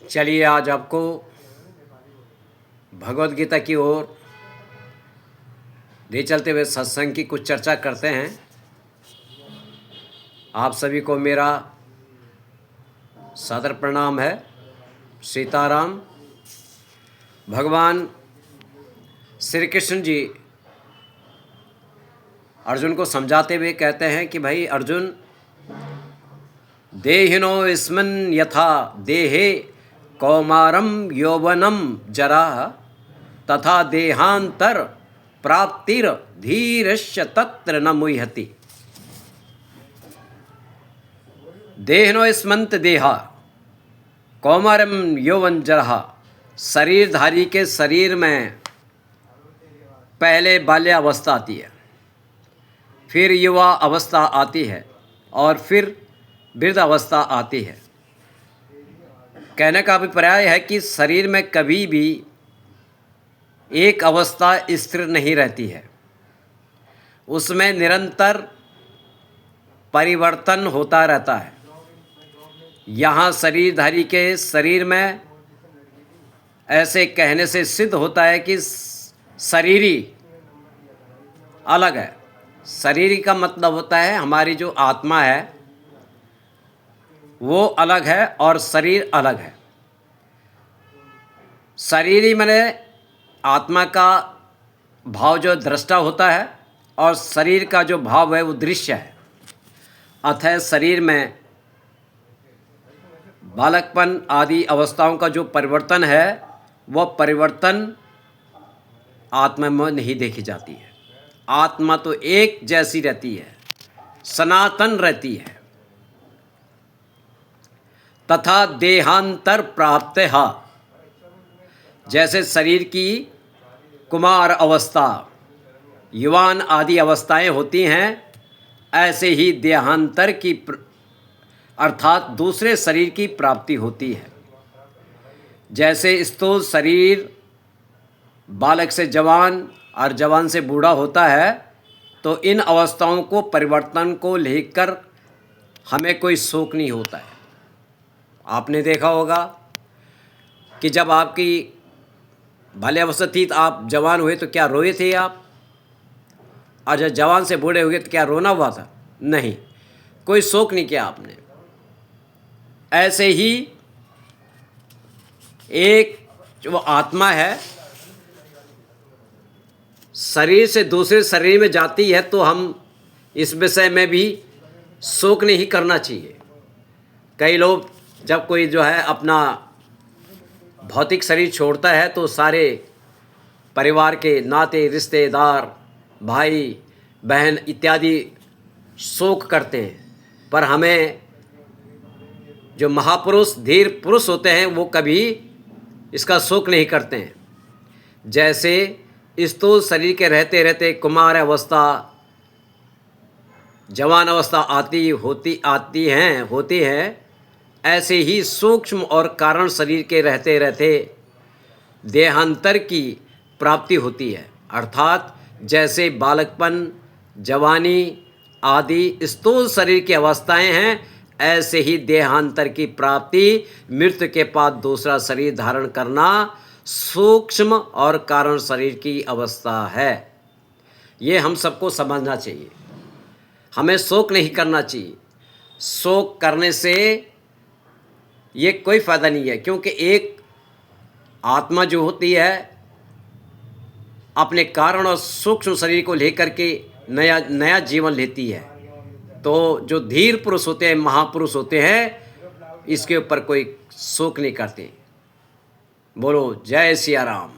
चलिए आज आपको भगवत गीता की ओर ले चलते हुए सत्संग की कुछ चर्चा करते हैं। आप सभी को मेरा सादर प्रणाम है। सीताराम। भगवान श्री कृष्ण जी अर्जुन को समझाते हुए कहते हैं कि भाई अर्जुन, देहिनो स्मन् यथा देहे कौमारम यौवनम जरा तथा देहांतर प्राप्तिर धीरस्य तत्र न मुह्यति। देहिनो स्मन्त देहा कौमारम यौवन जरा, शरीरधारी के शरीर में पहले बाल्यावस्था आती है, फिर युवा अवस्था आती है और फिर वृद्धावस्था आती है। कहने का अभिप्राय है कि शरीर में कभी भी एक अवस्था स्थिर नहीं रहती है, उसमें निरंतर परिवर्तन होता रहता है। यहाँ शरीरधारी के शरीर में ऐसे कहने से सिद्ध होता है कि शरीरी अलग है। शरीरी का मतलब होता है हमारी जो आत्मा है वो अलग है और शरीर अलग है। शरीरी माने आत्मा का भाव जो दृष्टा होता है और शरीर का जो भाव है वो दृश्य है। अतः शरीर में बालकपन आदि अवस्थाओं का जो परिवर्तन है वह परिवर्तन आत्मा में नहीं देखी जाती है। आत्मा तो एक जैसी रहती है, सनातन रहती है। तथा देहांतर प्राप्त है, जैसे शरीर की कुमार अवस्था, युवान आदि अवस्थाएं होती हैं, ऐसे ही देहांतर की अर्थात दूसरे शरीर की प्राप्ति होती है। जैसे स्थूल शरीर बालक से जवान और जवान से बूढ़ा होता है, तो इन अवस्थाओं को परिवर्तन को लेकर हमें कोई शोक नहीं होता है। आपने देखा होगा कि जब आपकी बाल्यावस्था थी तो आप जवान हुए तो क्या रोए थे आप, और जब जवान से बूढ़े हुए तो क्या रोना हुआ था? नहीं, कोई शोक नहीं किया आपने। ऐसे ही एक जो आत्मा है शरीर से दूसरे शरीर में जाती है तो हम इस विषय में भी शोक नहीं करना चाहिए। कई लोग जब कोई जो है अपना भौतिक शरीर छोड़ता है तो सारे परिवार के नाते रिश्तेदार भाई बहन इत्यादि शोक करते हैं, पर हमें जो महापुरुष धीर पुरुष होते हैं वो कभी इसका शोक नहीं करते हैं। जैसे स्थूल शरीर के रहते रहते कुमार अवस्था जवान अवस्था होती है, ऐसे ही सूक्ष्म और कारण शरीर के रहते रहते देहांतर की प्राप्ति होती है। अर्थात जैसे बालकपन जवानी आदि स्थूल शरीर की अवस्थाएं हैं, ऐसे ही देहांतर की प्राप्ति मृत्यु के बाद दूसरा शरीर धारण करना सूक्ष्म और कारण शरीर की अवस्था है। ये हम सबको समझना चाहिए। हमें शोक नहीं करना चाहिए। शोक करने से ये कोई फ़ायदा नहीं है, क्योंकि एक आत्मा जो होती है अपने कारण और सूक्ष्म शरीर को लेकर के नया जीवन लेती है। तो जो धीर पुरुष होते हैं, महापुरुष होते हैं, इसके ऊपर कोई शोक नहीं करते। बोलो जय सिया राम।